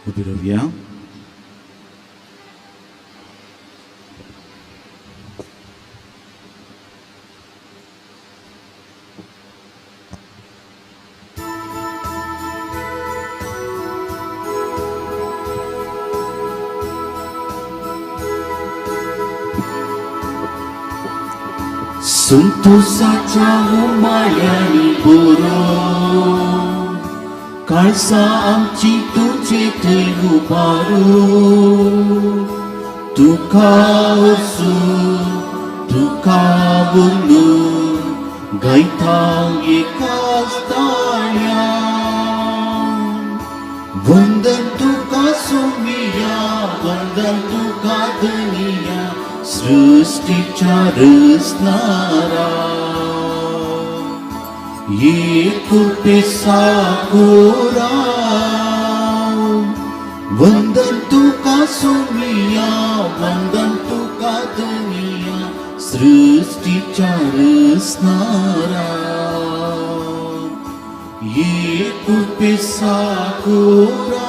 उभी राहूया. संतोषाच्या मायानी बरो काळसा आमची तुझे थंय उबारो तुका वचून तुका बोलून गायता एकाच ताळ्यान वंदन तुका सोमिया वंदन तुका धनिया सृष्टीच्या रचणारा कृपे सागोरा वंदन तुका सोमिया वंदन तुका धनिया सृष्टीच्या रचणारा कृपे सागोरा.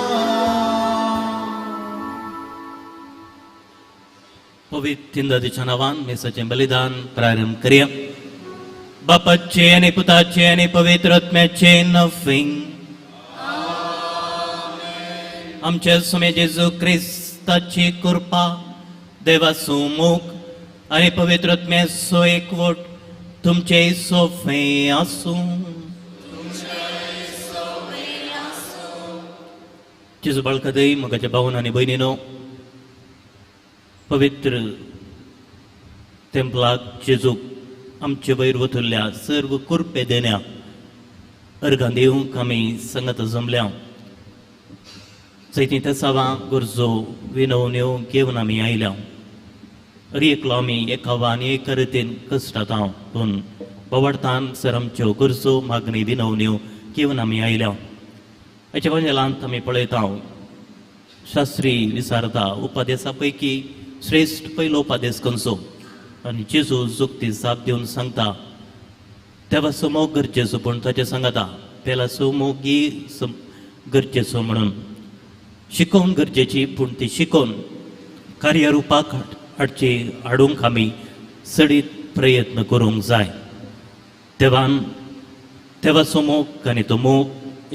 पवित्र नदीच्या नावान मेसाचे बलिदान प्रारंभ करूया. बापाचे आणि पुताचे आणि पवित्र आत्म्याचे नफिंग आमच्या सुमे जेजू क्रिस्ताची कृपा देवाचो मोग आणि पवित्र आत्म्याचो एकवट तुमचे सोफे आसूं. जेजू बाळकादय मगाच्या भावन आणि भयणीनो पवित्र तेंपलाक जेजूक आमचे वयर वतुल्ल्या सर्व कुरपे देण्या अर्घां दिवंक आमी संगत जमल्या. चैती तेसावा गरजो विनवण्यो घेवन आमी आयल्या. एकलो आमी एका आनी एका रितीन कश्टात पूण पवाडतान सर आमच्यो गरजो मागणी विनवण्यो घेवन आमी आयल्या. हेच्या वंजलांत आमी पळयता शास्त्री विचारता उपादेसा पैकी श्रेष्ठ पयलो उपादेश खंयचो आनी जेजू जुक्ती जाप दिवन सांगता देवाचो मोग गरजेचो पूण ताचे सांगता पेलाचो मोग गरजेचो म्हणून शिकोवन गरजेची पूण ती शिकोवन कार्यारुपाक हाडूंक आमी सडीत प्रयत्न करूंक जाय. देवाचो मोग आनी तो मोग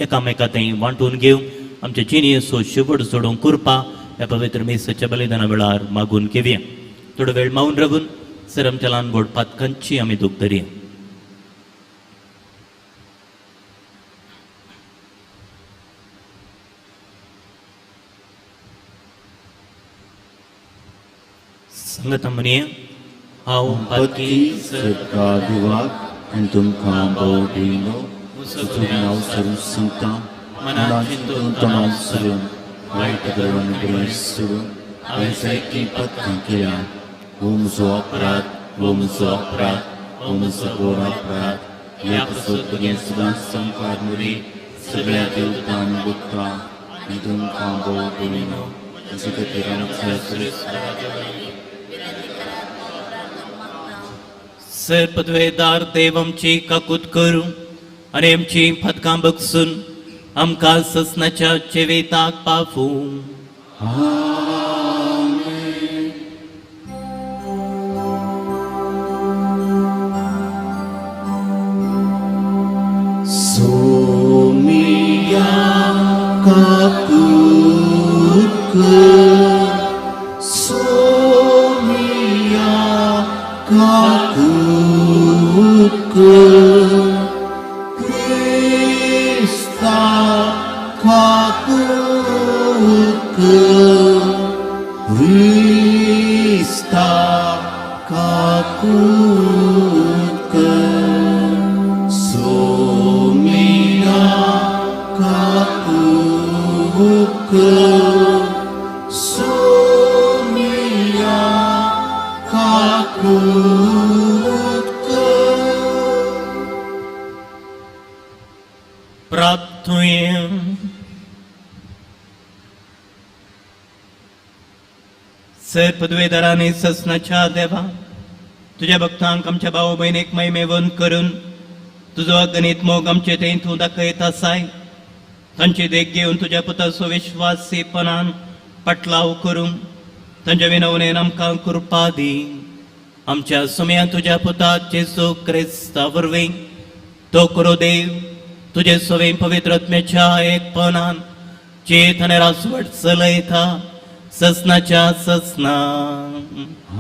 एकामेकांतय वांटून घेवंक आमच्या जिणेचो शेवट सोडूंक करपा ह्या पवित्र मेसाच्या बलिदाना वेळार मागून घेवया. थोडो वेळ मावून रावून सर आमच्या ल्हान व्हड पातकांची आमी दूख धरया. संगत म्हणया हांव पातकी सदका दिवाक आनी तुमकां भाव भयणो तुजें नांव सरून सांगता मनांत चिंतून तोंडान सरून वायट घडोवन बरें सोडून हांवें जायतीं पथकां केल्यां. हो म्हजो अपराध हो म्हजो अपराध हो म्हजो घोर अपराध. ह्या पासून तुजें सदांच संपाद मुरी सगळ्या देवतांक भोगता आनी तुमकां भाव भयणो तुजे खातीर आमच्या सर पदवेदार देव आमची काकूत करूं आनी आमची पथकां बगसून आमकां ससनाच्या चेवेताक पावूं. सोमिया काकूत सोमिया काकूत क्रिस्ता काकूत क्रिस्ता काकूत सोमिया काकूत सोमिया काकूत. प्रार्थुये. सर पदवेदारांनी ससनाच्या देवा तुझ्या भक्तांक आमच्या भाव भयणीक महिमेवंत करून तुजो अगणित मोग आमचे थंय तूं दाखयत आसाय. तांची देख घेवन तुज्या पुताचो विश्वासीपणान पटलाव करूं तांच्या विनवणेन आमकां कृपा दी. आमच्या सुम्या तुज्या पुता जेजू क्रिस्ता वरवीं तो करो देव तुजे सवे पवित्रत्म्याच्या एकपणान चेत आनी रासवट चलयता ससनाच्या ससना.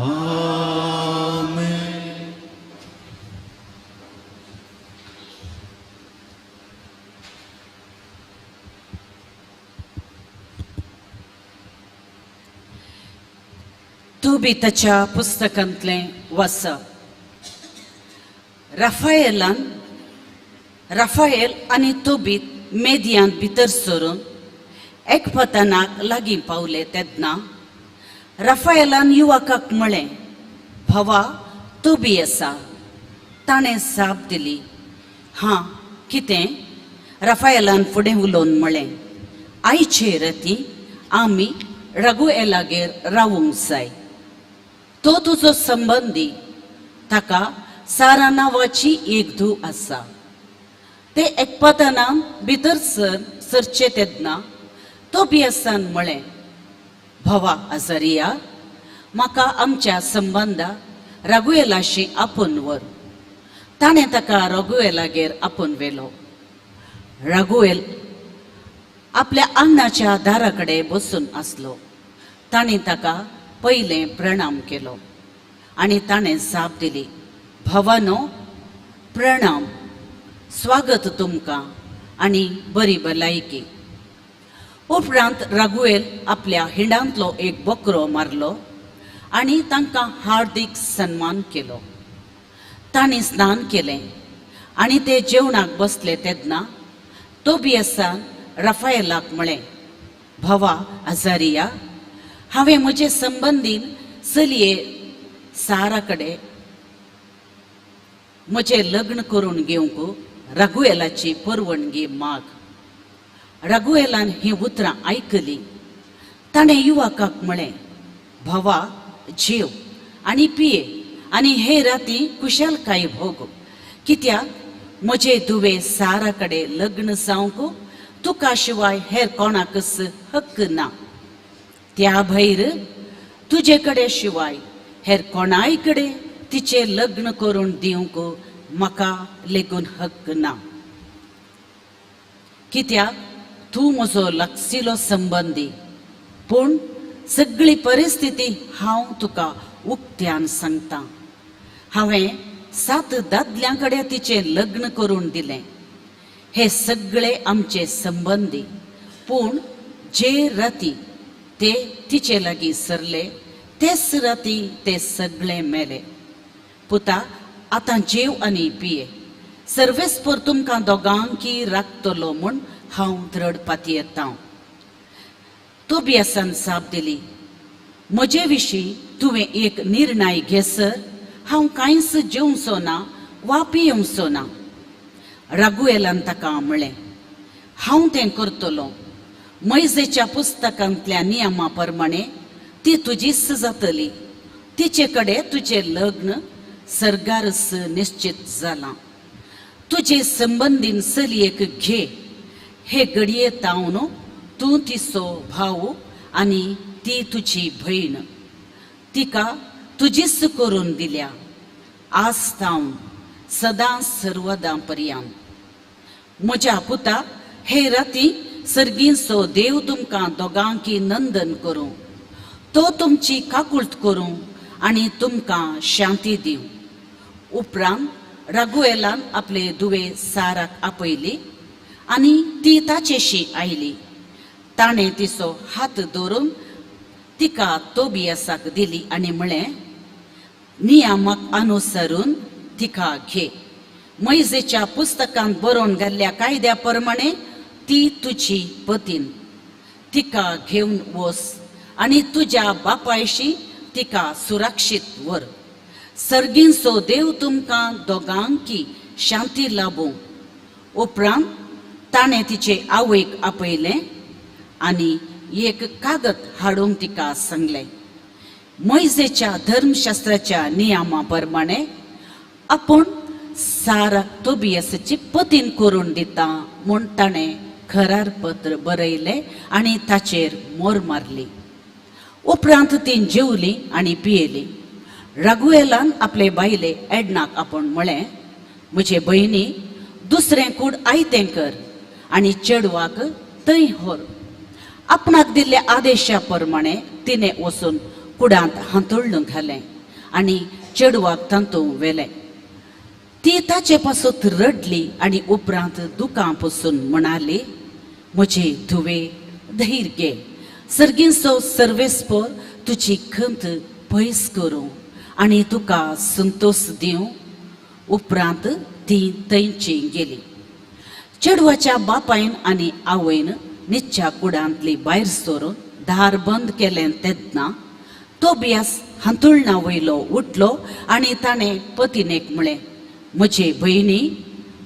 आमेन. तुबिताच्या पुस्तकांतलें वाचप. राफाएल आनी तुबीत मेदयांत भितर सरून एकपतनाक लागीं पावले तेन्ना राफाएलान युवकाक म्हळें, भावा तुबी आसा. ताणें जाप दिली, हां कितें? राफाएलान फुडें उलोवन म्हळें, आयचे राती आमी रगुएलागेर रावूंक जाय. तो तुजो संबंदी, ताका सारा नांवाची एक धूव आसा. ते एकपतनान भितर सरचे तेन्ना तोबियासान म्हळें, भावा आजारिया, म्हाका आमच्या संबंदा रगुएलाशी आपोवन व्हर. ताणें ताका रगुएलागेर आपोवन व्हेलो. रगुएल आपल्या आंगणाच्या दाराकडे बसून आसलो. ताणें ताका पयलें प्रणाम केलो आनी ताणें जाप दिली, भावानो प्रणाम, स्वागत तुमकां आनी बरी भलायकी. उपरांत रगुएल आपल्या हिंडांतलो एक बकरो मारलो आनी तांकां हार्दिक सन्मान केलो. तांणी स्नान केलें आनी ते जेवणाक बसले तेन्ना तोबियासान राफाएलाक म्हळें, भावा आजारिया, हांवें म्हजे संबंदीन चलये सारा कडेन म्हजें लग्न करून घेवंक रगुएलाची परवणगी माग. रगुएलान ही उतरां आयकली. ताणें युवकाक म्हळें, भावा जेव आनी पिये आनी हे राती कुशलकाय भोग, कित्याक म्हजे धुवे सारा कडेन लग्न जावंक तुका शिवाय हेर कोणाकच हक्क ना. त्या भायर तुजे कडेन शिवाय हेर कोणाय कडेन तिचे लग्न करून दिवंक म्हाका लेगून हक्क ना. कित्याक तूं म्हजो लागशिलो संबंदी, पूण सगळी परिस्थिती हांव तुका उक्त्यान सांगतां. हांवें 7 दादल्यां कडेन तिचें लग्न करून दिलें. हे सगळे आमचे संबंदी, पूण जे राती ते तिचे लागीं सरले तेच राती ते सगळे मेले. पुता, आतां जेव आनी पिये. सर्वेस्पर तुमकां दोगांकी राखतलो म्हूण हांव दृढ पातयेतां येता. तोबियासान जाप दिली, म्हजे विशीं तुवें एक निर्णय घेसर हांव कांयच जेवचो ना वा पियेवचो ना. रगुएलान ताका म्हळें, हांव तें करतलों. मोइजेच्या पुस्तकांतल्या नियमा प्रमाणे ती तुजीच जातली. तिचे कडेन तुजें लग्न सरगारस निश्चित जालां. तुजे संबंदीन चलयेक घे. हे घडये तावन तूं तिचो भाव आनी ती तुजी भयण. तिका तुजीच करून दिल्या, आज तावन सदां सर्वदां पर्यंत. म्हज्या पुता, हे राती सर्गीचो देव तुमकां दोगांकी नंदन करूं, तो तुमची काकुळट करूं आनी तुमकां शांती दिवं. उपरांत रगुएलान आपले दुवे साराक आपयली आनी ती ताचेशी आयली. ताणें तिचो हात धरून तिका तोबियासाक दिली आनी म्हळें, नियमाक अनुसरून तिका घे. मोइजेच्या पुस्तकांत बरोवन घाल्ल्या कायद्या प्रमाणे ती तुजी पतीन. तिका घेवन वच आनी तुज्या बापायशी तिका सुरक्षीत व्हर. सर्गीचो देव तुमकां दोगांकी शांती लाभूं. उपरांत ताणें तिचे आवयक आपयलें आनी एक कागद हाडूंक तिका सांगलें. मोइजेच्या धर्मशास्त्राच्या नियमा प्रमाणे आपूण साराक तोबियासाची पतीन करून दिता म्हूण ताणें करारपत्र बरयलें आनी ताचेर मोर मारली. उपरांत ती जेवली आनी पियेली. रागुएलान आपले बायले एडनाक आपूण म्हळें, म्हजे भयणी, दुसरें कूड आयतें कर आनी चेडवाक थंय व्हर. आपणाक दिल्ल्या आदेशा प्रमाणें तिणें वचून कुडांत हांतोळ्ळून घालें आनी चेडवाक तांतूं व्हेलें. ती ताचे पासून रडली आनी उपरांत दुकां पसून म्हणाली, म्हजे धुवे, धैर्य घे. सर्गींचो सर्वेस्पर तुजी खंत पयस करूं आनी तुका संतोष दिवं. उपरांत ती थंयची गेली. चेडवाच्या बापायन आनी आवयन न्हिदच्या कुडांतली भायर सरून दार बंद केलें तेन्ना तोबियास हांतुळणा वयलो उठलो आनी ताणें पत्नीक म्हळें, म्हजे भयणी,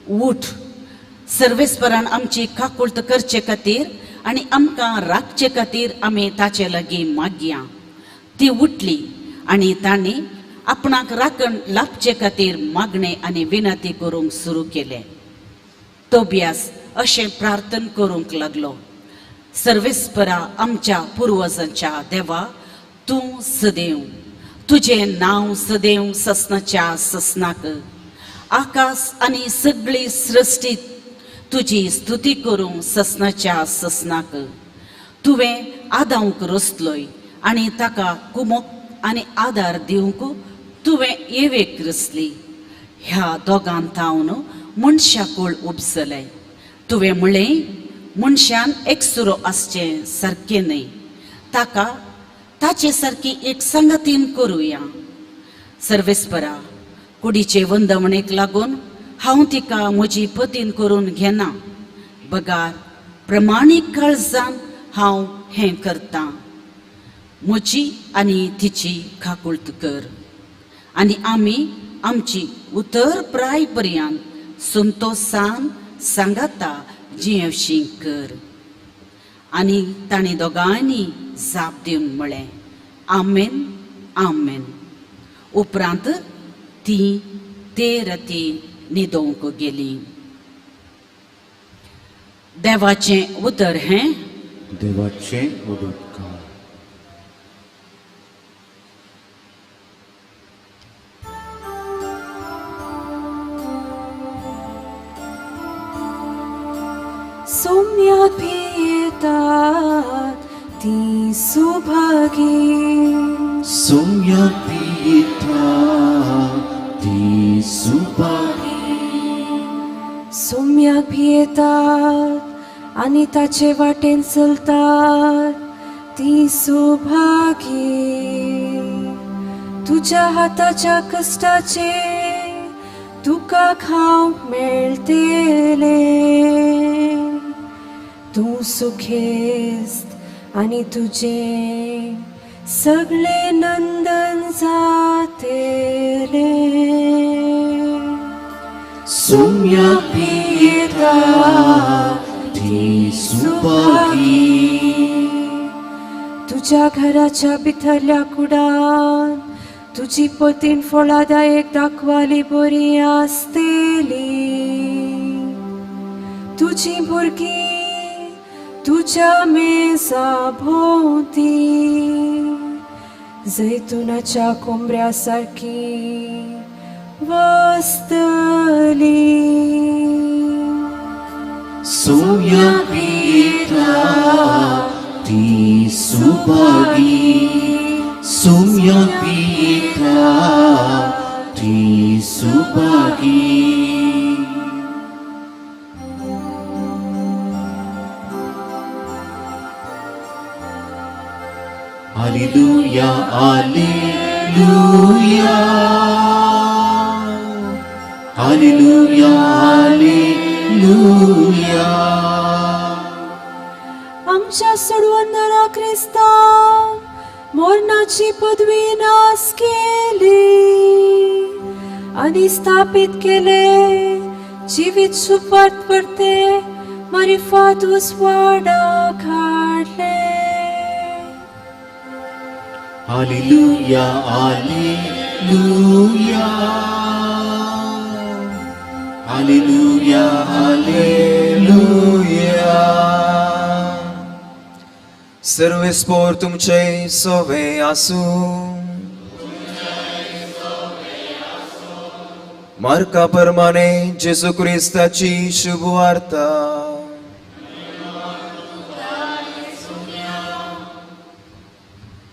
उठ. सर्वेस्परान आमची काकुळट करचे खातीर आनी आमकां राखचे खातीर आमी ताचे लागीं मागया. ती उठली आनी तांणी आपणाक राखण लाभचे खातीर मागणें आनी विनंती करूंक सुरू केलें. तोबियास अशें प्रार्थना करूंक लागलो, सर्वेस्परा आमच्या पुर्वजांच्या देवा, तूं सदैव, तुजें नांव सदैव ससनाच्या ससनाक. आकाश आनी सगळी सृश्टी तुजी स्तुती करूं ससनाच्या ससनाक. तुवें आदावंक रचलोय आनी ताका कुमोक आनी आदार दिवंक तुवें येवेक रचली. ह्या दोगां थावन मनशाकूळ उपसलें. तुवें म्हळें, मनशान एकसुरो आसचें सारकें न्हय, ताका ताचे सारकी एक संगतीन करुया. सर्वेस्परा, कुडीचे वंदवणेक लागून हांव तिका म्हजी पतीन करून घेना. बगार प्रमाणीक काळजान हांव हें करतां. म्हजी आनी तिची काकुळट कर आनी आमी आमची उतर प्राय पर्यंत संतोषान सांगाता जियेवशी कर. आनी तांणी दोगांनी जाप दिवन म्हळें, आमेन, आमेन. उपरांत ती ते राती न्हिदोंक गेली. देवाचें उतर हें. देवाचें उदोदकार. सम्यक पियेतात ती सुभागी. सम्यक पियेतात ती सुभागी. सम्यक पियेतात आनी ताचे वाटेन चलतात ती सुभागी. तुज्या हाताच्या कश्टाचे तुका खावंक मेळटले. तूं सुखेस्त आनी तुजें सगळे नंदन जातले. सम्यक पियेतात ती सुभागी. तुज्या घराच्या भितरल्या कुडान तुजी पतीन फळादायक दाखवाली बरी आसतली. तुजी भुरगीं तुज्या मेजा भोंवती जैतुनाच्या कोंबऱ्या सारकी वस्तली. सम्यक पियेतात ती सुभागी. सम्यक पियेतात ती Subhagi. Alleluia, Alleluia, Alleluia, Alleluia. आमच्या सोडवंदरा क्रिस्तान मरणाची पदवी नास केली आणि स्थापित केले. जीवित सुपात परते मारिफात उसवाडा काढले. Alleluia, Alleluia, Alleluia, Alleluia. सर्वेस्पोर तुमचे सोवे आसूं. मार्का प्रमाणे जेजू क्रिस्ताची शुभ वार्ता.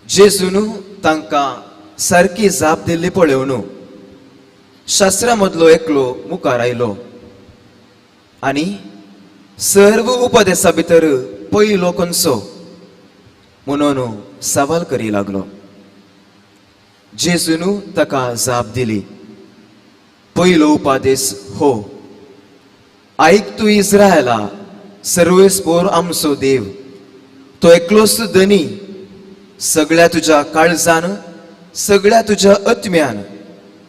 जेजून तांकां सारकी जाप दिल्ली पळोवन शास्त्रा मदलो एकलो मुखार आयलो आनी सर्व उपदेशा भितर पयलो खंयचो म्हणून सवाल करी लागलो. जेजून ताका जाप दिली. पयलो उपादेश हो, आयक तूं इस्रायला, सर्वेस्पोर आमचो देव, तो एकलोच धनी, सगळ्या तुज्या काळजान, सगळ्या तुज्या आत्म्यान,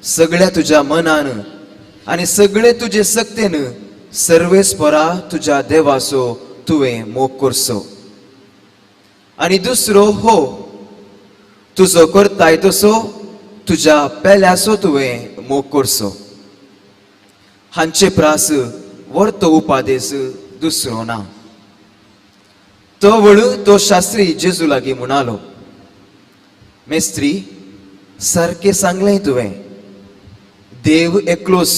सगळ्या तुज्या मनान आनी सगळे तुजे सक्तेन सर्वेस्परा तुज्या देवाचो तुवें मोग करचो. आनी दुसरो हो, तुजो करताय तसो तुज्या पेल्याचो तुवें मोग करचो. हांचे प्रास वर्तो उपादेश दुसरो ना. तो वळू तो शास्त्री जेजू लागीं म्हणालो, मेस्त्री, सारकें सांगलें तुवें. देव एकलोच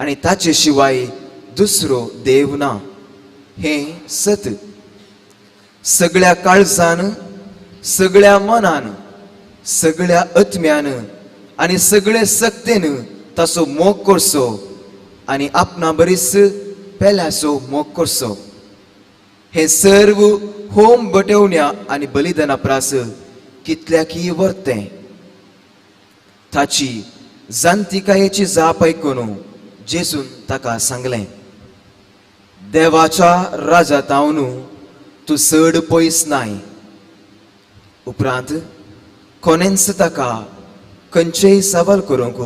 आनी ताचे शिवाय दुसरो देव ना, हें सत. सगळ्या काळजान, सगळ्या मनान, सगळ्या आत्म्यान आनी सगळे सक्तेन ताचो मोग करचो आनी आपणा बरीच पेल्याचो मोग करचो. हे सर्व होम बटवण्या आनी बलिदाना प्रास कितल्याकी वर्तें. ताची जांतिकायेची जाप आयकून जेजून ताका सांगलें, देवाच्या राजातावन तूं चड पयस नाय. उपरांत कोणेंच ताका खंयचेय सवाल करूंक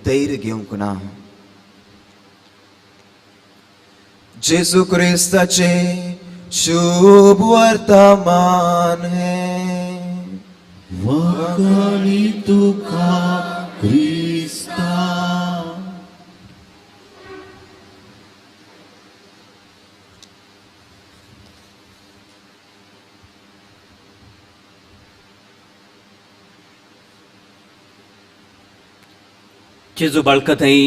धैर्य घेवंक ना. जेजू क्रिस्ताचे शुभ वर्तमान हे. वगळी तुका क्रिस्ता. जेजू बाळका थंय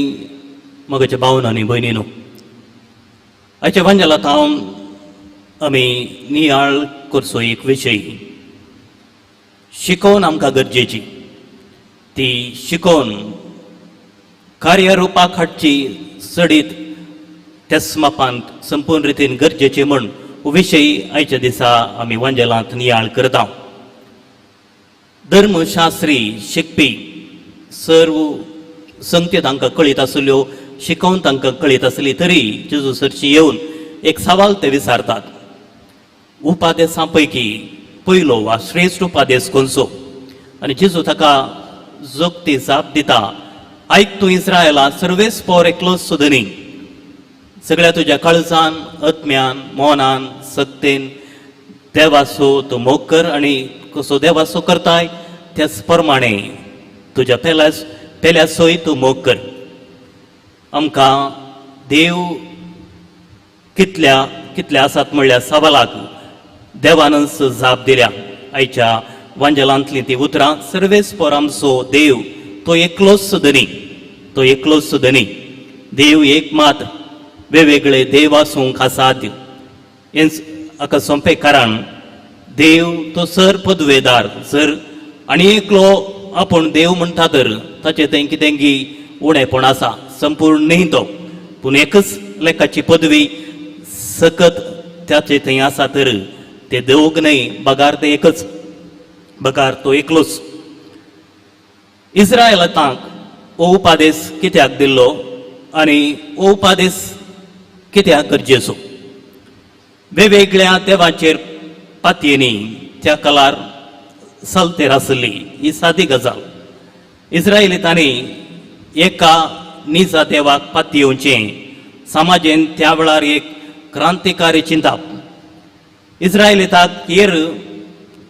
मगाच्या भावन आनी भयणीनो, आयच्या भांजलात हांव आमी नियाळ करचो एक विशय. शिकोवन आमकां गरजेची, ती शिकोवन कार्यरुपाक हाडची सडीत तेस्मापांत संपूर्ण रितीन गरजेची म्हण हो विशय आयच्या दिसा आमी वांजेलांत नियाळ करता. धर्मशास्त्री शिकपी सर्व संगती तांकां कळीत आसल्यो, शिकोवन तांकां कळीत आसली तरी जेजू सरशी येवन एक सवाल ते विचारतात. उपादेशां पैकी पयलो वा श्रेष्ठ उपादेश खंयचो? आनी जेजू ताका जोगती जाप दिता, आयक तूं इस्रायला, सर्वेस्पोर एकलोच धनी, सगळ्या तुज्या काळजान, आत्म्यान, मोनान, सक्तेन देवाचो तूं मोग कर आनी कसो देवाचो करताय त्याच प्रमाणे तुज्या पेल्याचोय तूं मोग कर. आमकां देव कितल्या आसात म्हणल्यार सवालाक देवानच जाप दिल्या. आयच्या वांजलांतली ती उतरां, सर्वेस्पोर आमचो देव, तो एकलोच धनी, तो एकलोच धनी. देव एक मात, वेगवेगळे देव आसूंक असाध्य. हाका सोंपें कारण देव तो सर पदवेदार. जर आनी एकलो आपूण देव म्हणटा तर ताचे थंय कितेंगी उणेपण आसा, संपूर्ण न्ही तो, पूण एकच लेखाची पदवी सकत त्याचे थंय आसा तर ते दोग न्हय, बगार ते एकच, बगार तो एकलोच. इस्रायलांक हो उपादेश कित्याक दिल्लो आनी हो उपादेश कित्याक गरजेचो? वेगवेगळ्या देवाचेर पातयेनी त्या काळार सलतेर आसली ही सादी गजाल. इस्रायलितांनी एका निजा देवाक पातयेवचें समाजेन त्या वेळार एक क्रांतिकारी चिंता. इस्रायलिताक हेर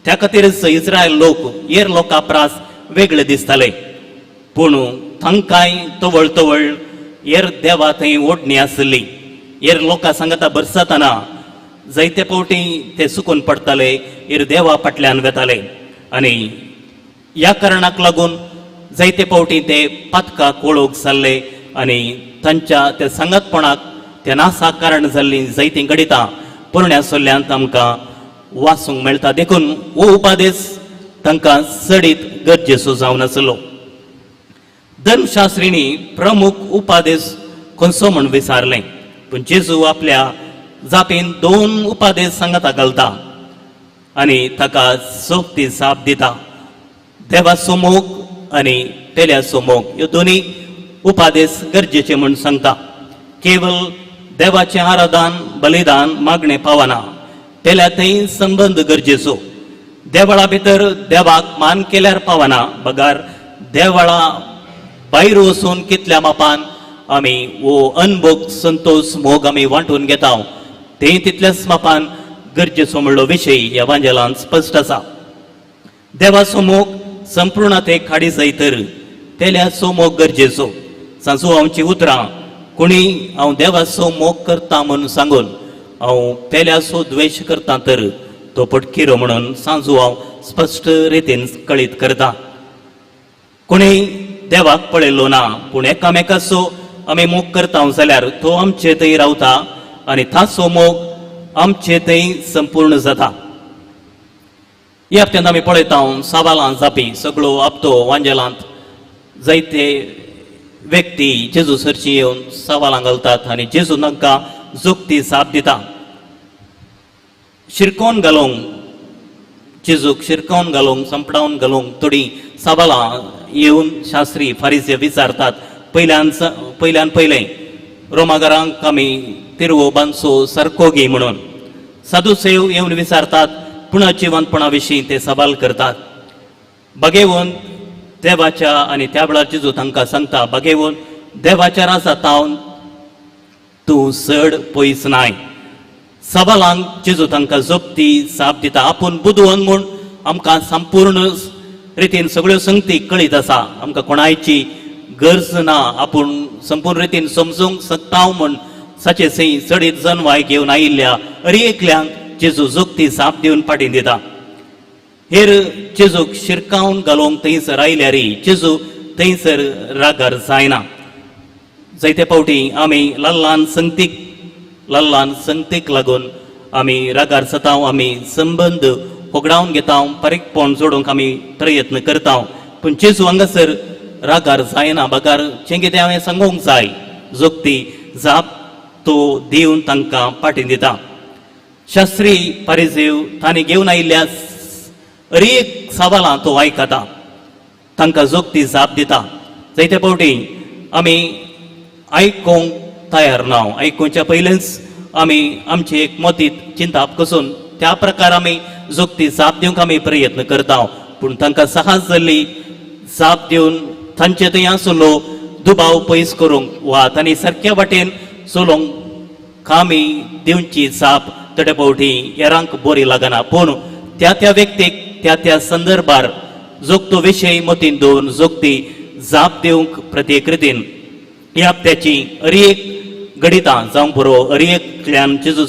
त्या खातीरच इस्रायल लोक हेर लोकां प्रास वेगळे दिसताले, पूण तांकांय तवळ तवळ हेर देवा थंय ओडणी आसली. हेर लोकां सांगता बरसतना जायते पावटी ते सुकून पडताले एर देवा फाटल्यान वेताले आनी ह्या कारणाक लागून जायते पावटी ते पातकाक वळोवंक जाल्ले आनी तांच्या त्या सांगतपणाक त्या नासाक कारण जाल्ली जायतीं गडितां पुरण्या सोल्ल्यांत आमकां वाचूंक मेळटा देखून हो उपादेश तांकां चडीत गरजेचो जावन आसलो. धर्मशास्त्रींनी प्रमुख उपादेश खंयचो म्हूण विचारलें पूण जेजू आपल्या जापेन 2 उपादेश सांगाता घालता आनी ताका सोबती जाप दिता. देवाचो मोग आनी पेल्याचो मोग ह्यो दोनी उपादेश गरजेचे म्हूण सांगता. केवळ देवाचें आराधन बलिदान मागणें पावना, पेल्या थंय संबंद गरजेचो. देवळा भितर देवाक मान केल्यार पावना, बगार देवळा भायर वचून कितल्या मापान आमी वो अनभोग संतोष मोग आमी वांटून घेता तें तितल्याच मापान गरजेचो म्हणलो विशय ह्या वांजेलांत स्पश्ट आसा. देवाचो मोग संपूर्णतेक हाडी जायतर पेल्याचो मोग गरजेचो. सांजू हांवची उतरां कोणी हांव देवाचो मोग करता म्हणून सांगून हांव पेल्याचो द्वेश करता तर तो पटकिरो म्हणून सांजू हांव स्पश्ट रितीन कळीत करता. कोणीय देवाक पळयल्लो ना पूण एकामेकाचो आमी मोग करता जाल्यार तो आमचे थंय रावता आनी ताचो मोग आमचे थंय संपूर्ण जाता. ह्या हप्त्यांत आमी पळयता साबालां जापी सगळो हप्तो वांजेलांत जायते व्यक्ती जेजू सरची येवन सवालां घालतात आनी जेजू तांकां जोगती जाप दिता. शिरकोवन घालूंक जेजूक शिरकोवन घालूंक संपडावन घालूंक थोडी सवालां येवन शास्त्री फारिसे विचारतात. पयल्यान पयलें रोमाघरांक आमी तिरवो बांदचो सारको घे म्हणून साधुसेव येवन विचारतात. पुनर्जिवंतपणा विशीं ते सवाल करतात. बगेवून देवाच्या आनी त्या वेळार जेजू तांकां सांगता बगेवून देवाच्या राजांत तूं चड पयस नाय. सवालांक जेजू तांकां जोगती जाप दिता. आपूण बुदवंत म्हूण आमकां संपूर्ण रितीन सगळ्यो संगती कळीत आसा. आमकां कोणायची गरज ना. आपूण संपूर्ण रितीन समजूंक शकता म्हूण साचे सई चडीत जनवाय घेवन आयिल्ल्या एकल्यांक जेजू जोगती जाप दिवन पाटीन दिता. हेर जेजूक शिरकावन घालूंक थंयसर आयल्यारय जेजू थंयसर रागार जायना. जायते पावटी आमी ल्हान संगतीक लागून आमी रागार जाता. आमी संबंद होगडावन घेता, पारीकपण जोडूंक आमी प्रयत्न करता पूण जेजू हांगासर रागार जायना. बगार जें कितें हांवें सांगूंक जाय जोगती जाप तो दिवन तांकां पाटीन दिता. शास्त्री फारिसेव तांणी घेवन आयिल्ल्या एक सवालां तो आयकता, तांकां जोगती जाप दिता. जायते पावटी आमी आयकूंक तयार ना. आयकूच्या पयलेंच आमी आमची एक मतीत चिंताप कसून त्या प्रकार आमी जोगती जाप दिवंक आमी प्रयत्न करता पूण तांकां सहज जाल्ली जाप दिवन तांचे थंय आसलो दुबाव पयस करूंक वा तांणी सारक्या वाटेन चलोवंक आमी दिवची जाप थोडे पावटी हेरांक बरी लागना. पूण त्या व्यक्तीक त्या संदर्भार जोगतो विशय मतीन दवरून जोगती जाप दिवंक प्रत्येक रितीन ह्या हप्त्याची एक गडितां जावंक बरो एकल्यान जेजू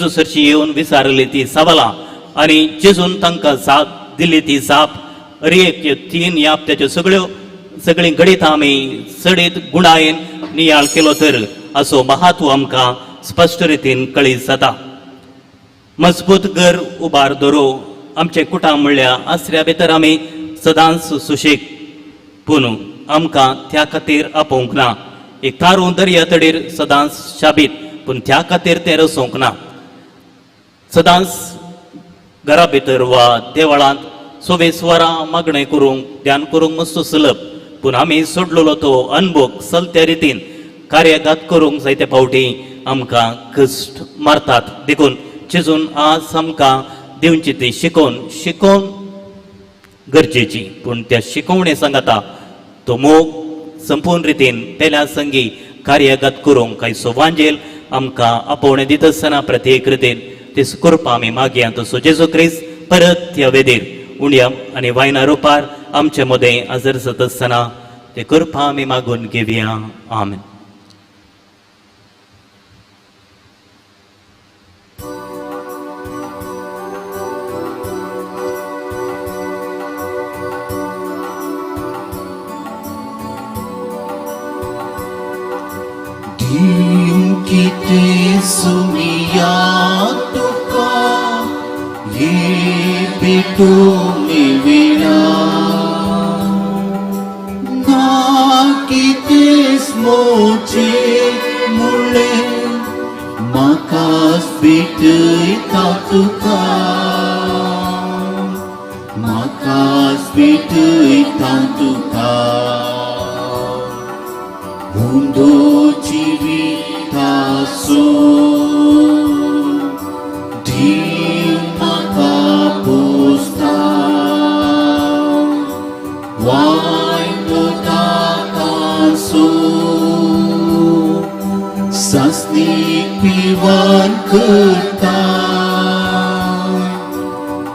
सरशी येवन विचारली ती सवालां आनी जेजून तांकां जाप दिली ती जाप एक 3 ह्या हप्त्याच्यो सगळीं गडितां आमी चडीत गुणायेन नियाळ केलो तर असो महत्व आमकां स्पश्ट रितीन कळीत जाता. मजबूत घर उबार दवरूं आमचे कुटाम म्हणल्यार आसऱ्या भितर आमी सदांच सुशेग पूण आमकां त्या खातीर आपोवंक ना. एक तारू दर्या तडीर सदांच शाबीत पूण त्या खातीर तें रसोवंक ना. सदांच घरा भितर वा देवळांत सोवेस्वरां मागणें करूंक ध्यान करूंक मस्त सुलभ पूण आमी सोडलेलो तो अनुभव चलत्या रितीन कार्यघात करूंक जायते पावटी आमकां कश्ट मारतात. देखून जेजून आज आमकां दिवची ती शिकोवन गरजेची पूण त्या शिकोवणे सांगता तो मोग संपूर्ण रितीन पेल्या संगी कार्यघात करूंक कांयचो वांजेल आमकां आपोवणें दित आसतना प्रत्येक रितीन ती कृपा आमी मागया. तसो जेजू क्रिस्त परत ह्या वेदीर उंड्या आनी वायना रुपार आमचे मदें हजर जाता आसतना ती कृपा आमी मागून घेवया. आमेन. या तुका ये भेटू मिळविना ना कितेच मोचे मुळे म्हाकाच भेटयता तुका म्हाकाच भेटयता तुका मुंदो जिविताचो धीर म्हाका पोसता वायट ताकाचो सासनीक पिवान करता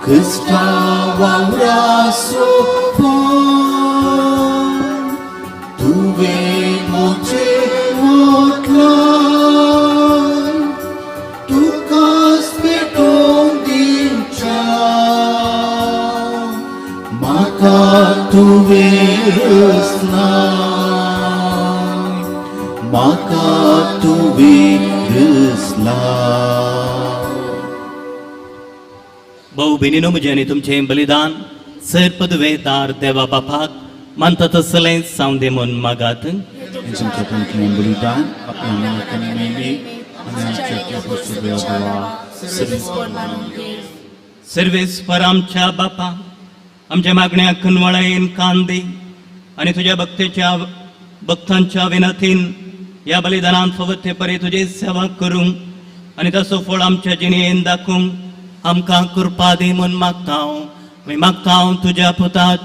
कष्टा वावराचो तुवें मोचे ओटलाय तुकाच भेटोवंक दिवच्या म्हाका तुवें रचलाय म्हाका तुवें रचलाय. भाऊ भयणीनो म्हजें आनी तुमचें बलिदान सर पदवेदार देवा बापाक मानता तसलें सावंदे म्हूण मागात. तुमच्या तुमचें बलिदान आपल्या मनांतल्यान मेळ्ळी आनी आमच्या देवा सर्वेस्पर आमच्या बापा आमच्या मागण्या कनवळेन कान दी आनी तुज्या भक्तांच्या विनतीन ह्या बलिदानांत फवत ते परी तुजी सेवा करूंक आनी ताचो फळ आमच्या जिणेंत दाखोवंक आमकां कृपा दी म्हूण मागता हांव तुज्या पुतात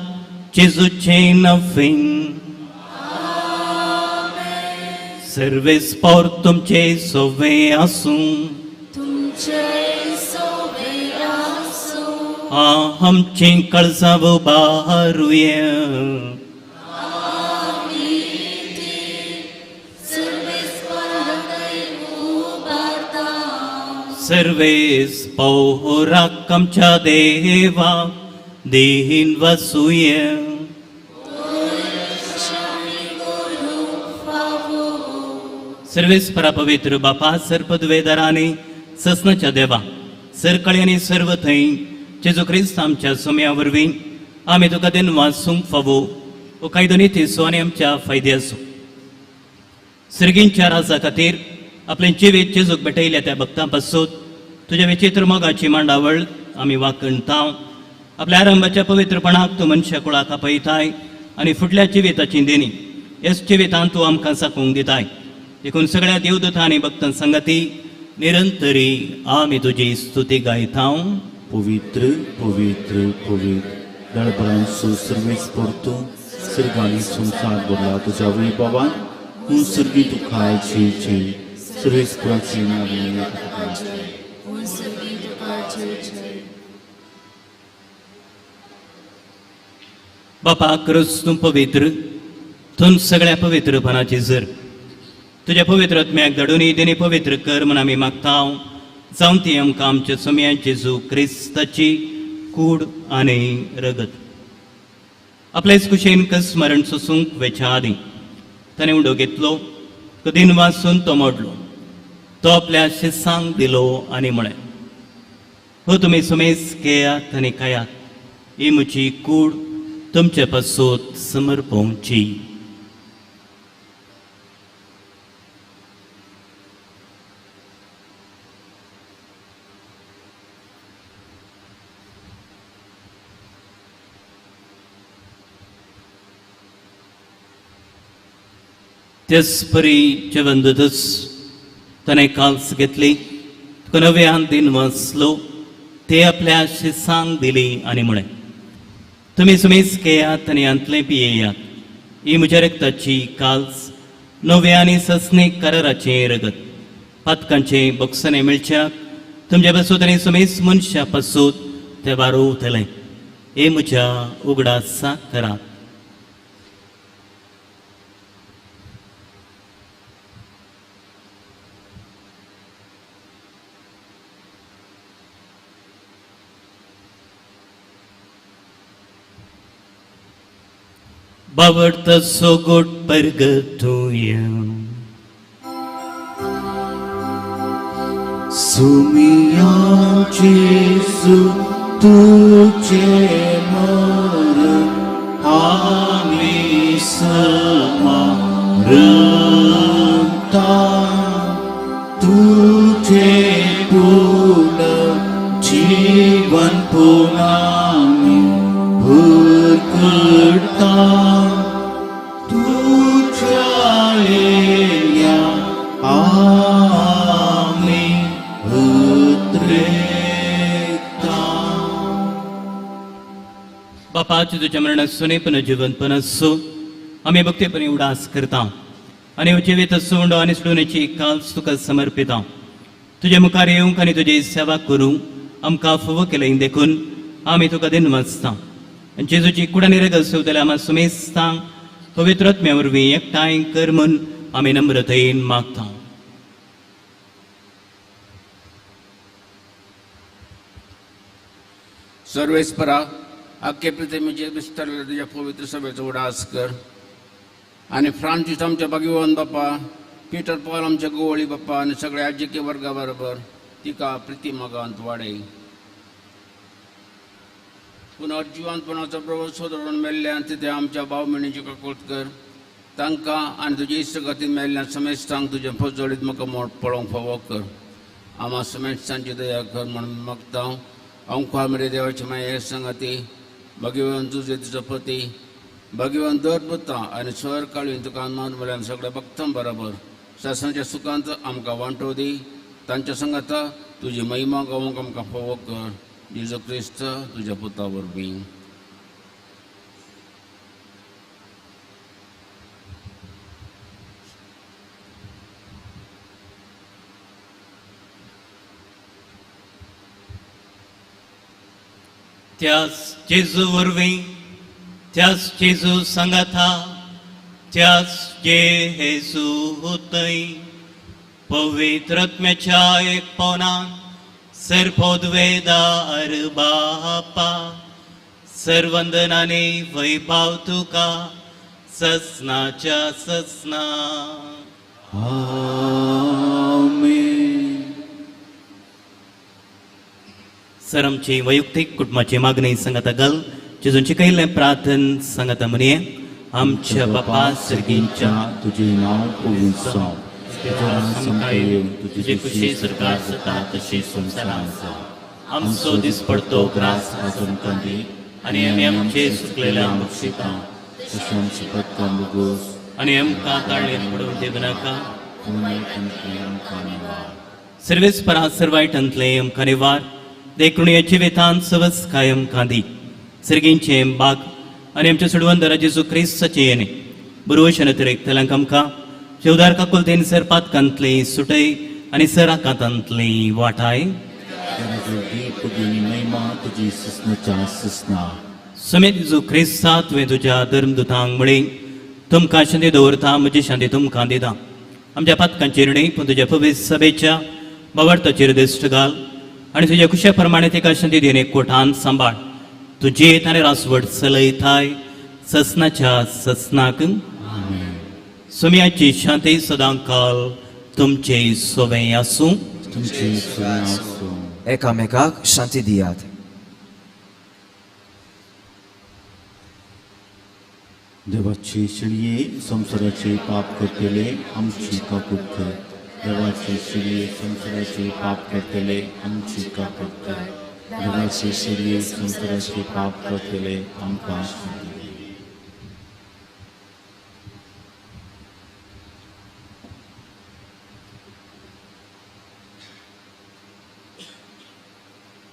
जेजूचें नफीन. सर्वेस्पर तुमचे सोवे आसूं आमची कळसां उबारुया सर्वेस पौराक आमच्या देवा देहीन वसूया. सर्वेस्परा पवित्र बापा सरपदवेदारांनी ससनाच्या देवा सरकळी आनी सर्व थंय जेजू क्रिस्त आमच्या सोम्या वरवीं आमी तुका दिन वाचूंक फावो वो कायदो नितीसो आनी आमच्या फायदे आसूं. सर्गींच्या राजा खातीर आपलें जिवीत जेजूक भेटयल्या त्या भक्तां पासून तुज्या विचित्र मोगाची मांडावळ आमी वाकणटाव. आपल्या आरंभाच्या पवित्रपणाक तूं मनशा कुळाक आपयताय आनी फुडल्या जिविताची देणी ह्याच जिवितांत तूं आमकां साकूंक दिताय. देखून सगळ्या देवदूतां आनी भक्तां संगती निरंतरी आमी तुजी स्तुती गायतां. पवित्र पवित्र पवित्र दळपरांचो सर्वेस्पर तूं सर्गांनी संसार भरला तुज्या वैभवान तूं सर्गी तुखाय चे सर्वेस्पराची नांवां बापा खरंच तूं पवित्र तूं सगळ्या पवित्रपणाची झर तुज्या पवित्र आत्म्याक धाडून देणी पवित्र कर म्हूण आमी मागता. जावं ती आमकां आमच्या सोम्या जेजू क्रिस्ताची कूड आनी रगत आपलेच कुशेन स्मरण सोसूंक वेच्या आदीं ताणें उडो घेतलो तो दिन वाचून तो मोडलो तो आपल्या शिसांक दिलो आनी म्हळें हो तुमी सुमेस केयात आनी खायात ही म्हजी कूड तुमचे पासून समर्पोवची. तेचपरी जेवण दतच ताणें काल्स घेतली तुका नव्यान दिन वाचलो ते आपल्या शिसांक दिली आनी म्हळें तुमी सुमेस केयात आनी अंतलें पियेयात ही म्हज्या रक्ताची काल्स नव्या आनी ससणीक कराराचें रगत पातकांचें बक्षणें मेळच्याक तुमच्या पासून आनी सुमेस मनशा पासून तें वारोवतलें हे म्हज्या उगडासा करात. बावडता सोगोट परगतूया सुमियाचे सु तुझे मरण आम्ही समारता तुझे पूर्ण जीवन पुन्हा भरकटा तुझ्या येण्या आम्ही उतरेता. बापाचे तुझ्या मरणात सोनेपण जीवनपण असो आम्ही भक्तीपणे उडास करता आणि जिवित सोंड आणि सोडण्याची काल तुका समर्पिता. तुझ्या मुखार येऊन आणि तुझी सेवा करू आमकां फोव केलें देखून आमी तुका दिनवासता. जेजूची कुडा निरग असवतले आम्हा सुमेस्ता पवित्रत्म्या वरवीं एकठांय कर म्हूण आमी नम्रतेन मागता. सर्वेस्परा आख्खे पृथ्वीचेर विस्तारलेल्या तुझ्या पवित्र सभेचो उडास कर आणि फ्रांसीस आमच्या भगवान बाप्पा, पीटर पॉल आमच्या गोवळी बाप्पा आणि सगळ्या राजकीय वर्गा बरोबर तिका प्रितीमागांत वाडय. पुनर्जिवंतपणाचो प्रभू सोदरून मेल्ल्यान तिथे आमच्या भाव भयणीची काकूट कर. तांकां आनी तुजे इश्टगतीन मेल्ल्यान समेस्तांक तुजे फजोडीत म्हाका मोठ पळोवंक फावो कर. आम्हा समेस्तांची दया कर म्हणून मागता. आमकां मेरे देवाची माये संगती भगवान तुजे तुजो पती भगवान दर पुता आनी स्वर काळीन तुका मान म्हळ्यान सगळ्या भक्तां बरोबर शासनाच्या सुखांत आमकां वांटो दी. तांच्या संगता तुजी महिमा गावूंक आमकां फावो कर. जेजू क्रिस्त तुझ्या पुता वरवीं. त्याच जेजू वरवीं त्याच जेजू संगता त्याच जेजू होतय पवित्रत्म्याच्या एकपणान सर्वोद्वेदार बापा सर्वंदनाने वैभाव तुका ससनाच्या ससना. आमेन. सर आमची वैयक्तीक कुटुंबाची मागणी सांगाता घाल. जेजूंची कैले प्रार्थन सांगाता म्हणे. आमच्या बापा सर्गींच्या तुझे नाव पूर्ण जावं. तुझे राज्य येवं. तुझे कुशी सरकार जाता तशी संसारांत जावं. आमचो दिसपडतो ग्रास आजून कंदी आणि आमी आमचे सुकलेल्या आमक्षिता तशें आमचे पत्कां बुगोस आणि आमकां ताळयेन पडून देव नाका. आमकां निवार. सर्वेस परा सर्वायटांतले आमकां निवार. देखून जिवितांत सवस कायम कांदी सर्गींचे बाग आणि आमच्या सुडवंदरा जेजू क्रिस्ताचे येणे बरोवशेन तरेकतल्यांक आमकां शेवदार काकुलतेन सरपातकांतली सुटय आणि सराकांतांतली वाटाय. महिमा तुजी ससनाच्या ससना. समेत जेजू क्रिस्ता तुवें तुज्या धर्मदुतांक म्हळें तुमकां शांती दवरता म्हजी शांती तुमकां दिता. आमच्या पातकांचेर न्हय पूण तुज्या पवित्र सभेच्या बावरताचेर दिश्ट घाल आणि तुझ्या खुशा प्रमाणे तिका शांती दिवन एकवटान सांबाळ. तुजेत आनी रासवट चलयताय ससनाच्या ससनाक. सुमयाची शांती सदां काल तुमचे सोबे आसूं. तुमचे सगळें आसूं. एकामेकाक शांती दियात. देवाचे शिळये संसाराचे पाप करतेले आमची काकूट कर. देवाचे शिळये संसाराचे पाप करतेले आमची काकूट कर. देवाचे शिळये संसाराचे पाप करतेले आमकां शांती दी.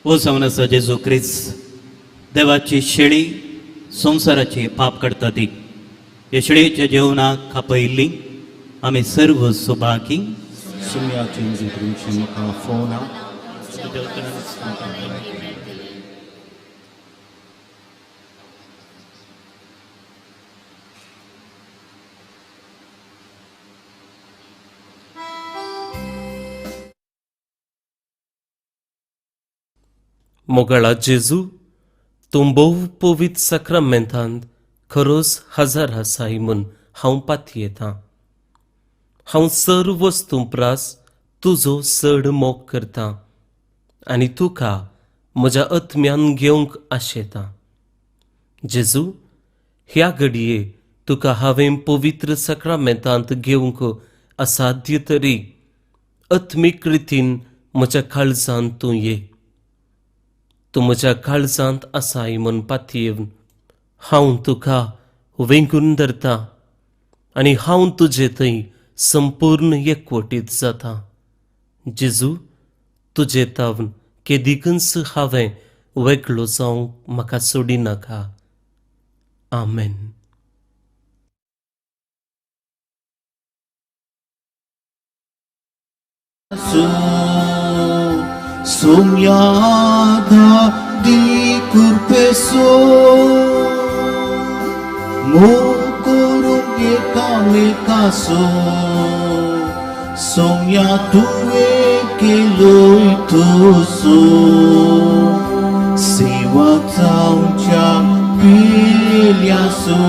ओ जावन आसा जेजू क्रिस्त देवाची शेळी संसाराचे पाप करता ती. हे शेळयेच्या जेवणाक खापयल्ली आमी सर्व सुभागी. सुमयाचे तुमचे म्हाका फोना मोगाळा जेजू तूं भोव पवित्र सक्रामेंतांत खरोच हजार आसाय म्हूण हांव पातयेतां. हांव सर्व वस्तू प्रास तुजो चड मोग करता आनी तुका म्हज्या आत्म्यान घेवंक आशेता. जेजू, ह्या घडये तुका हांवें पवित्र सक्रामेंतांत घेवंक असाध्य तरी आत्मीक रितीन म्हज्या काळजांत तूं ये. तूं म्हज्या काळजांत आसाय म्हूण पातयेवन हांव तुका वेंगून धरतां आनी हांव तुजे थंय संपूर्ण एकवटीत जाता. जेजू, तुजे तावन केदिकच हांवें वेगळो जावंक म्हाका सोडिनाका. आमेन. Sognada di curpeso Mokorum ekame kaso Sogna tue che loitoso Siwa tauncia piliaso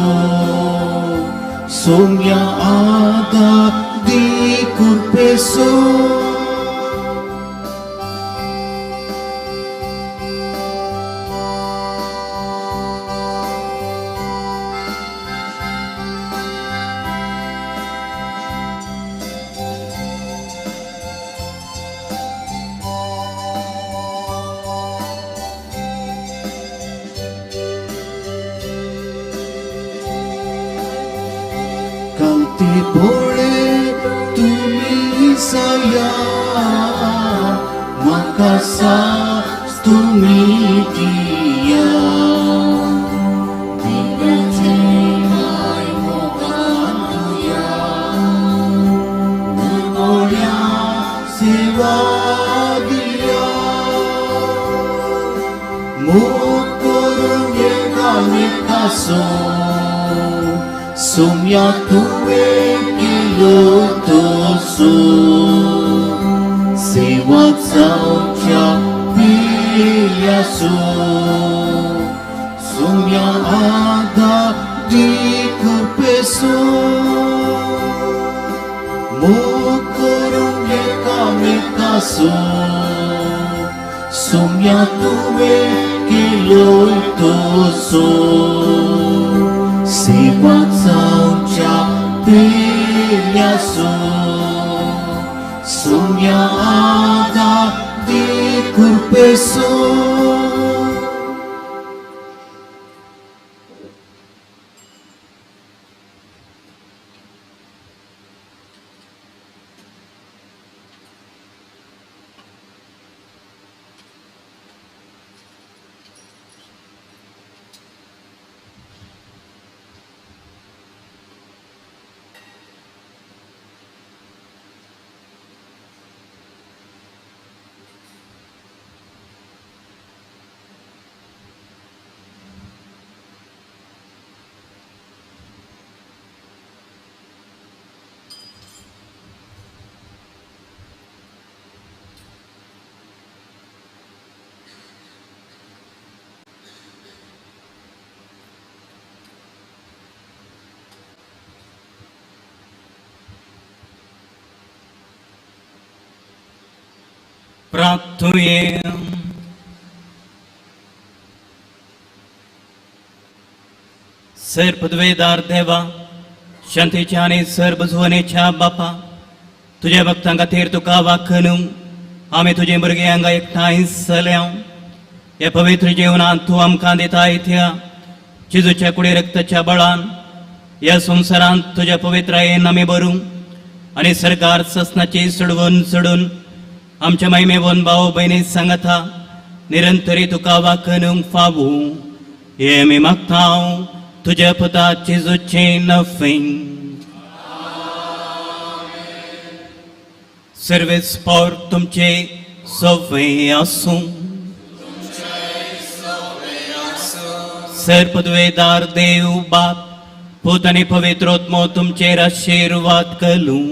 Sogna ada di curpeso Kalti boleh tumi saya Maka tumi dia Tidak cemai bukan dia Bermulia siwa dia Mukurung ye kami kasih Sumya tuwe kilotoso Siwat saucha pilyaso Sumya ada di kurpeso Mukurung ye kami kaso Sumya tuwe kilotoso Siwat saucha pilyaso Sumya ada di kurpeso प्रार्थुये. सर्पद्वेदार देवा, शांतीच्या आणि सर्वभुवनेच्या बापा, तुझ्या भक्तांका खातीर तुका वाखनू आम्ही तुझे भुरग्यांक एकठांय जाल्या. या पवित्र जीवनात तू आमकां दिताय त्या जेजूच्या कुडी रक्ताच्या बळान या संवसारांत तुझ्या पवित्रायेन आमी भरूं आनी सरकार ससनाची सोडून आमच्या महिमेवन भाव भयणी सांगता निरंतरी तुका वाखनूंक फावू. हे आमी मागतां तुझ्या पुता जेजूचे नफेन. सर्वेस्पर तुमचे सोवे आसूं. सर्पद्वेदार देव बाप, पूत आनी पवित्रोत्मो तुमचेर आशीर्वाद करूं.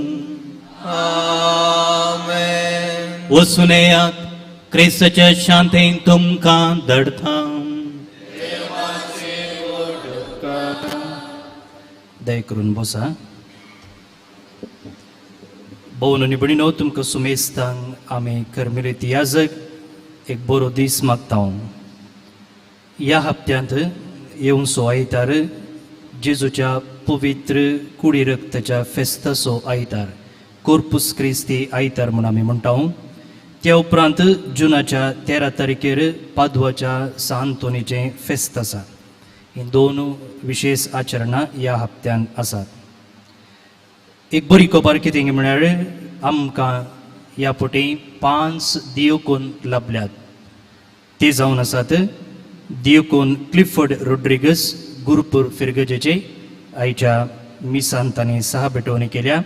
वचून येयात, क्रिस्ताच्या शांतीन तुमकां धाडटा. दय करून बसा. भोवन आनी भयणीनो तुमकां सुमेस्तांक आमी कर्मेलीत याजक एक बरो दीस मागता. ह्या हप्त्यांत येवन सो आयतार जेजूच्या पवित्र कुडी रक्ताच्या फेस्ताचो आयतार कोर्पुस क्रिस्ती आयतार म्हूण आमी म्हणटा. त्या उपरांत जुनाच्या 13 तारखेर पादवाच्या सांतोनीचें फेस्त आसा. ही 2 विशेश आचरणां ह्या हप्त्यान आसात. एक बरी खबर कितें म्हळ्यार आमकां ह्या फावटी 5 दियोकोन लाभल्यात. ते जावन आसात दियोकोन क्लिफर्ड रोड्रिगस गुरुपूर फिरगजेचे आयच्या मिसांत तांणी 6 भेटवणी केल्या.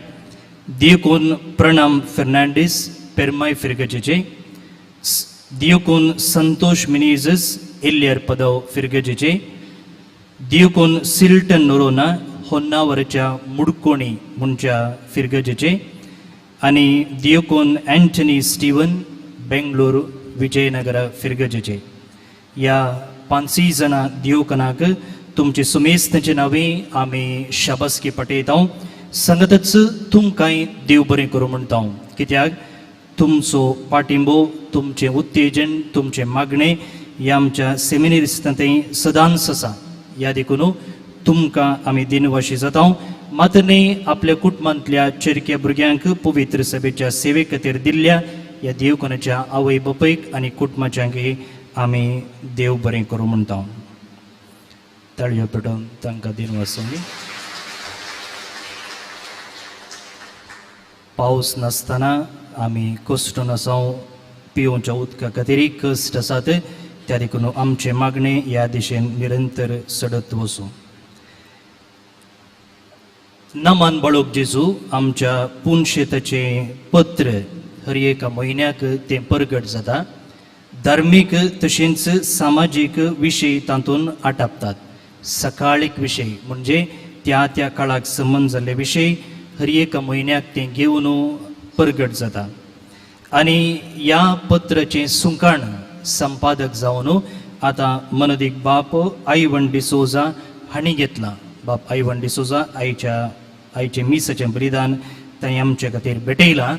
दियोकोन प्रणाम फेर्नांडीस पेरमाय फिरगजेचे, दियोकोन संतोष मिनीजस एल्लियर पदव फिरगजेचे, दियोकोन सिल्टन नोरोना होन्नावरच्या मुडकोणी मुंच्या फिरगजेचे आणि दियोकोन अँटनी स्टीवन बेंगलोर विजयनगर फिरगजेचे. ह्या 5 जाणां दियोकनाक तुमचे सुमेस्तांचे नांवे आमी शाबासकी पटयता. सांगतच तुमकांय देव बरें करूं म्हणटा. कित्याक तुमचो पाठिंबो, तुमचें उत्तेजन, तुमचें मागणें ह्या आमच्या सेमिनारिस्तांतय सदांच आसा. ह्या देखून तुमकां आमी दिनवाशी जाता. मात्र न्ही आपल्या कुटुंबांतल्या चेरक्या भुरग्यांक पवित्र सभेच्या सेवे खातीर दिल्ल्या ह्या देवकोणाच्या आवय बापायक आनी कुटुंबाच्यांकय आमी देव बरें करूं म्हणटा. ताळयो पेटोवन तांकां दिनवासोनी. पावस नासतना आमी कश्ट आसाव. पिवच्या उदका खातीर कश्ट आसात. त्या देखून आमचे मागणे ह्या दिशेन निरंतर सडत वचूं. नमान बाळोक जेजू आमच्या पुनशेताचें पत्र हर एका म्हयन्याक तें परगट जाता. धार्मीक तशेंच सामाजीक विशय तातूंत आटापतात. सकाळीक विशय म्हणजे त्या त्या काळाक संबंद जाल्ले विशय हर एका म्हयन्याक तें घेवन परगट जाता. आनी ह्या पत्राचें सुकाण संपादक जावन आतां मनदीक बाप आयवन डिसोजा हांणी घेतला. बाप आयवन डिसोजा आयचे मिसाचें बलिदान तांणी आमचे खातीर भेटयलां.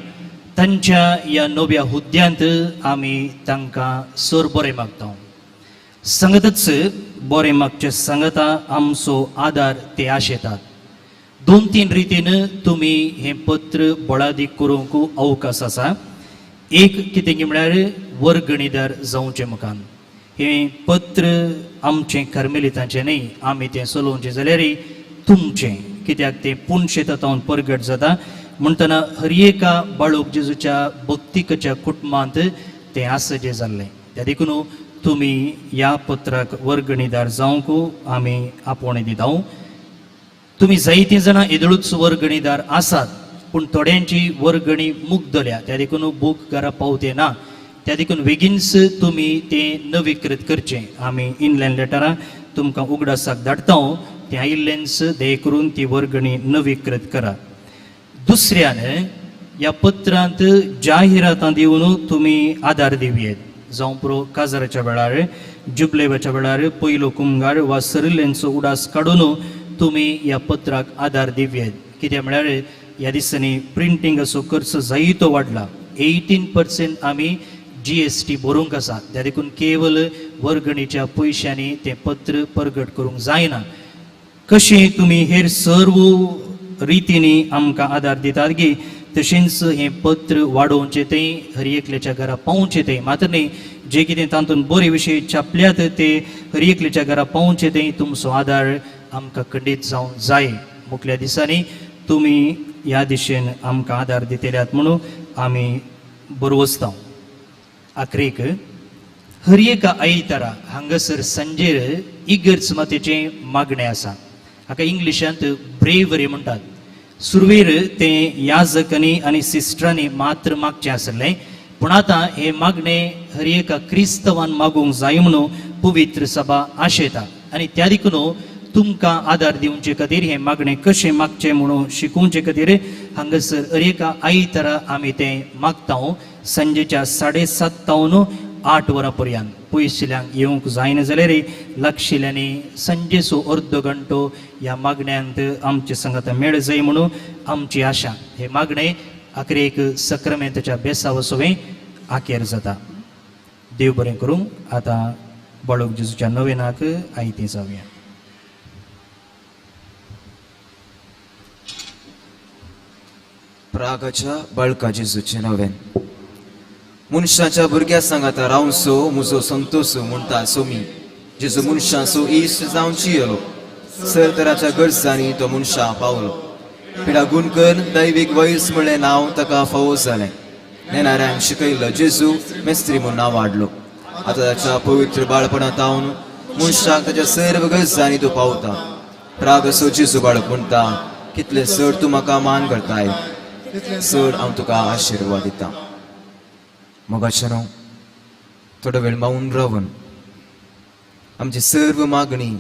तांच्या ह्या नव्या हुद्द्यांत आमी तांकां सर बरें मागता. सांगतच बरें मागचे सांगता आमचो आदार ते आशेतात. 2-3 रितीन तुमी हें पत्र बळादीक करूंक अवकाश आसा. एक कितें म्हळ्यार वर्गणीदार जावचे मुखान. हें पत्र आमचें कार्मेलितांचें न्ही, आमी तें चलोवचें जाल्यार तुमचें. कित्याक तें पुनशेतांत परगट जाता म्हणटना हर एका बाळोक जेजूच्या भक्तीकच्या कुटुंबांत तें आसचें जाल्लें. त्या देखून तुमी ह्या पत्राक वर्गणीदार जावंक आमी आपोवणें दिता. तुमी जायतीं जाणां येदळूच वर्गणीदार आसात, पूण थोड्यांची वर्गणी मुक्दल्या. त्या देखून बूक घरा पावते ना. त्या देखून बेगीनच तुमी तें नविकृत करचें. आमी इनलायन लेटरां तुमकां उगडासाक धाडटा. तें आयिल्ल्यानच दय करून ती वर्गणी नविकृत करा. दुसऱ्यान ह्या पत्रांत जाहिरातां दिवन तुमी आदार दिवयेत. जावं पुरो काजाराच्या वेळार, जुबलेवाच्या वेळार, पयलो कुमगार वा सरिल्ल्यांचो उडास काडून तुमी ह्या पत्राक आदार दिवयेत. कित्याक म्हळ्यार ह्या दिसांनी प्रिंटिंगाचो खर्च जायतो वाडला. 18% आमी GST भरूंक आसा. त्या देखून केवल वर्गणीच्या पयशांनी तें पत्र परगट करूंक जायना. कशें तुमी हेर सर्व रितींनी आमकां आदार दितात गे तशेंच हें पत्र वाडोवचें तें हर एकल्याच्या घरा पावचें तें. मात्र न्ही, जे कितें तातूंत बरे विशय छापल्यात ते हर एकल्याच्या घरा पावचें तें तुमचो आदार आमकां खंडीत जावंक जाय. मुखल्या दिसांनी तुमी ह्या दिशेन आमकां आदार दितल्यात म्हणून आमी बरवसता. आखरेक हर एका आयतारा हांगासर सांजेर इगर्ज मातेचें मागणें आसा. हाका इंग्लिशांत ब्रेवरी म्हणटात. सुरवेर तें याजकांनी आनी सिस्टरांनी मात्र मागचें आसलें, पूण आतां हें मागणें हर एका क्रिस्तवान मागूंक जाय म्हणून पवित्र सभा आशेता. आनी त्या देखून तुमकां आदार दिवचे खातीर हें मागणें कशें मागचें म्हणून शिकोवचे खातीर हांगासर हर एका आयतारा आमी तें मागता. सांजेच्या 7:30 तावन 8 वरां पर्यंत. पयसल्यांक येवंक जायना जाल्यार लागशिल्ल्यांनी सांजेचो अर्द घंटो ह्या मागण्यांत आमचे संगत मेळ जाय म्हणून आमची आशा. हे मागणें आखरेक सक्रामेंताच्या बेसाव सोवे आखेर जाता. देव बरें करूं. आतां बाळूक जेजूच्या नवेनाक आयती जावया. प्रागाच्या बाळका जेजूचे नवेन. मनशाच्या भुरग्या सांगाता रावसो म्हजो संतोष म्हणटा सोमी. जेजू मनशाचो इश्ट जावची येलो. सरतराच्या गरजांनी तो मनशा पावलो. पिडा गुणकन दैवीक वयस म्हणलें नांव ताका फावो जालें. नेणाऱ्यान शिकयलो जेजू मेस्त्री म्हूण नांव वाडलो. आतां ताच्या पवित्र बाळपणांत तावन मनशाक ताच्या सर्व गरजांनी तो पावता. प्रागसो जेजू बाळक म्हणटा, कितले चड तूं म्हाका मान करताय, चड हांव तुका आशिर्वाद दिता. मोगाचेनो थोडो वेळ मावून रावन आमची सर्व मागणी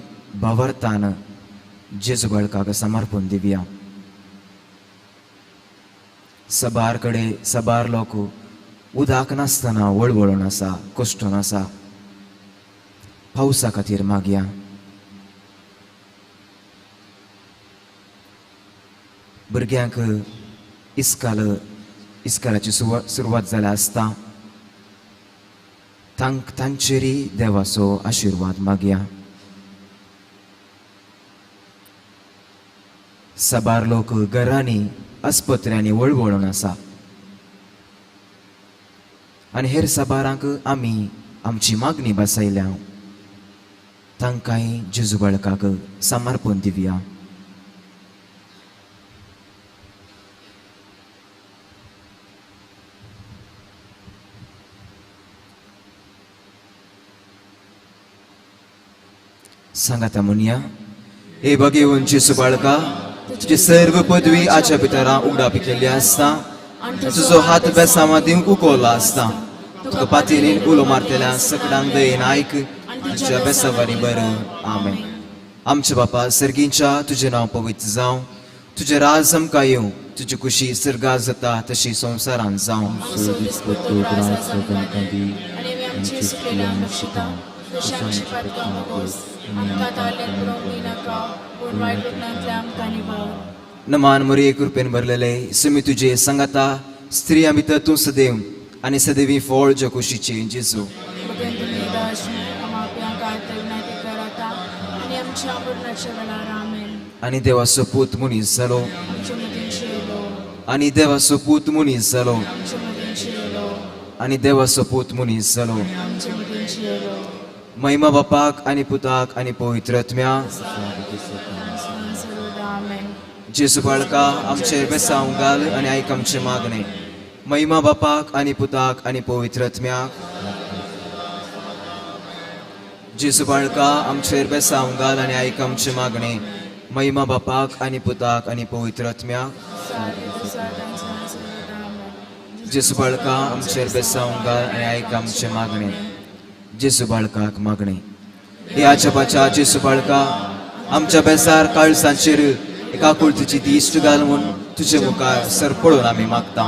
भावार्थान जेजू बाळकाक समर्पण दिवया. सबार कडे सबार लोक उदाक नासतना वळवळून आसा, कश्टून आसा. पावसा खातीर मागया. भुरग्यांक इस्कालाची सुरवात जाल्या आसता. तांचेरी देवाचो आशिर्वाद मागया. सबार लोक घरांनी आस्पत्र्यांनी वळवळून आसा आनी हेर सबारांक आमी आमची मागणी बसयल्या. तांकांय जेजू बाळकाक समर्पण दिवया. सांगाता म्हणया, हे भगेवन जेजू बाळका, तुजी सर्व पदवी आच्या भितरा उगडापी केल्ली आसता. तुजो हात बेसांवां दिवंक उखललो आसता. तुका पातयेन उलो मारतल्या सगळ्यांक दयेन आयक. तुज्या बेसांवांनी बरें. आमेन. आमच्या बापा सर्गींच्या, तुजें नांव पवित्र जावं. तुजें राज आमकां येवं. तुजी खुशी सर्गार जाता तशी संवसारांत जावं. नमान मरिये कृपेन भरलेले, सुमी तुजे सांगाता स्त्रियां भितर तूं सदैव आनी सदैवी फळ ज्या कुशीचे जेजू. आनी देवाचो पूत मनीस जालो. आनी देवाचो पूत मनीस जालो. आनी देवाचो पूत मनीस जालो. महिमा बापाक आनी पुताक आनी पवित्र आत्म्याक. जेजू बाळका, आमचेर बेसांव घाल आनी आयक आमचे मागणे. महिमा बापाक आनी पुताक आनी पवित्र आत्म्याक. जेजू बाळका, आमचेर बेसांव घाल आनी आयक आमचे मागणे. महिमा बापाक आनी पुताक आनी पवित्र आत्म्याक. जेजू बाळका, आमचेर बेसांव घाल आनी आयक आमचे मागणे. जेजू बाळकाक मागणे. हे आजपाच्या जेजू बाळका, आमच्या बेसार काळसांचेर एका कुळतीची दिश्ट घाल म्हूण तुजे मुखार सरपळून आमी मागता.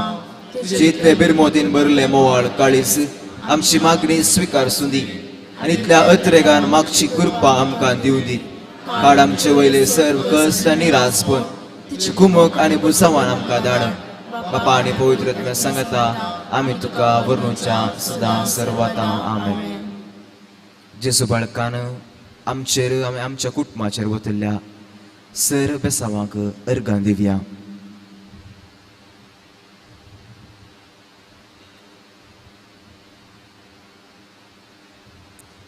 जितले बिरमोदीन भरले मोवाळ काळीज आमची मागणी स्विकारसूं दी आनी इतल्या अत्रेगान मागची कृपा आमकां दिवं दी. काड आमचे वयले सर्व कश्ट आनी राजपण तुजे कुमक आनी बुसावान आमकां धाड. बापा आनी पवित्र आत्म्या सांगता आमी तुका वर्णुच्या सदां सर्वातां. आमेन. जेजू बाळकान आमचेर आमी आमच्या कुटुंबाचेर वतल्ल्या सर बेसांवांक अर्गां दिवया.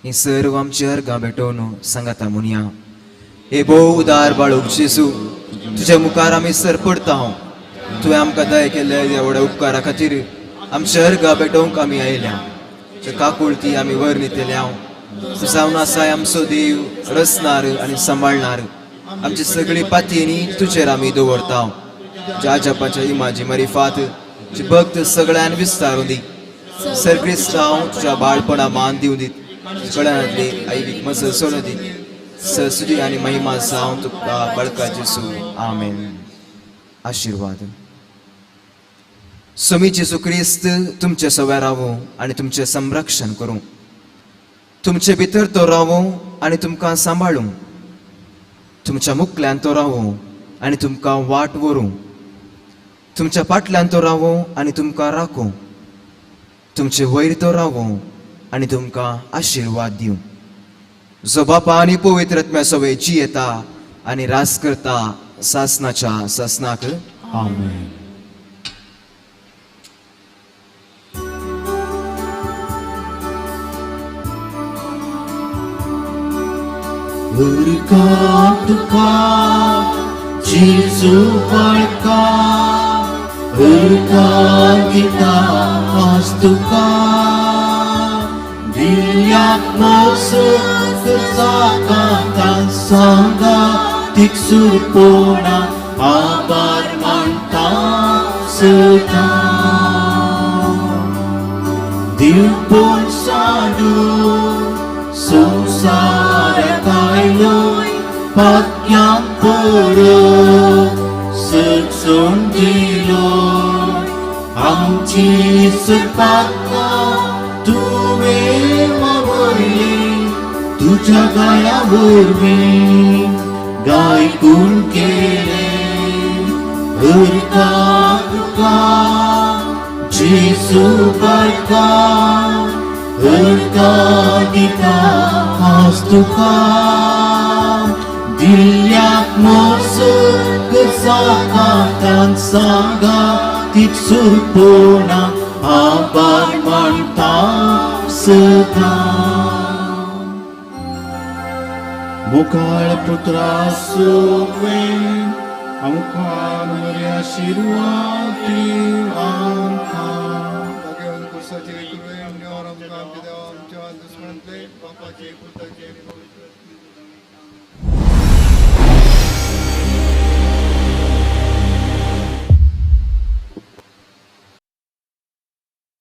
ही सर्व आमची अर्गां भेटोवन सांगाता म्हणया, हे भोव उदार बाळूक जेजू, तुज्या मुखार आमी सरपडता. तुवें आमकां दय केल्ल्या एवढ्या उपकारा खातीर आमची अर्गां भेटोवंक आमी आयल्या. काकुळती आमी वर्णितल्या. तूं जावन आसाय आमचो देव, रचणार आनी सांबाळणार. आमची सगळी पातयेनी तुजेर आमी दवरता. ज्या जपाच्या इमाजी मारिफात जे भक्त सगळ्यान विस्तारून दी. सरक्रिस्तांव तुज्या बाळपणा मान दिवं दीत. कळनातली आईवीक मजल सोडून दी. ससुदी आनी महिमा जावं तुका बाळका जेजू. आमेन. आशिर्वाद. स्वामी जेजू क्रिस्त तुमचे सवय रावूं आनी तुमचें संरक्षण करूं. तुमचे भितर तो रावूं आनी तुमकां सांबाळूं. तुमच्या मुखल्यान तो रावूं आनी तुमकां वाट व्हरूं. तुमच्या फाटल्यान तो रावो आनी तुमकां राखो, तुमचे वयर तो रावो आनी तुमकां आशिर्वाद दिवं. जो बापा आनी पवित्र आत्म्या सवयची येता आनी रास करता सासनाच्या सासनाक. आमेन. Urka tuka, Jesu balka, Urka kita astuka, Diyak masuk kesakatan sangga, Tiksur pona abar mantap sedang. Diupun sadu, Sungsara kailoi pakyang pura Seksun diloi Amci sepatna Tuwe mawali Tuja gaya burmi Gai kun kere Urka duka Jesu barka Urka kita astuka Diyak masuk kesakatan sangga Tiksur puna abar mantap sedang. Mukal putra suwen Amka memberi asyirwati angka Bagaimana kursa ciri kurang ni orang kami dalam jalan dusunante, bapa ciri putra ciri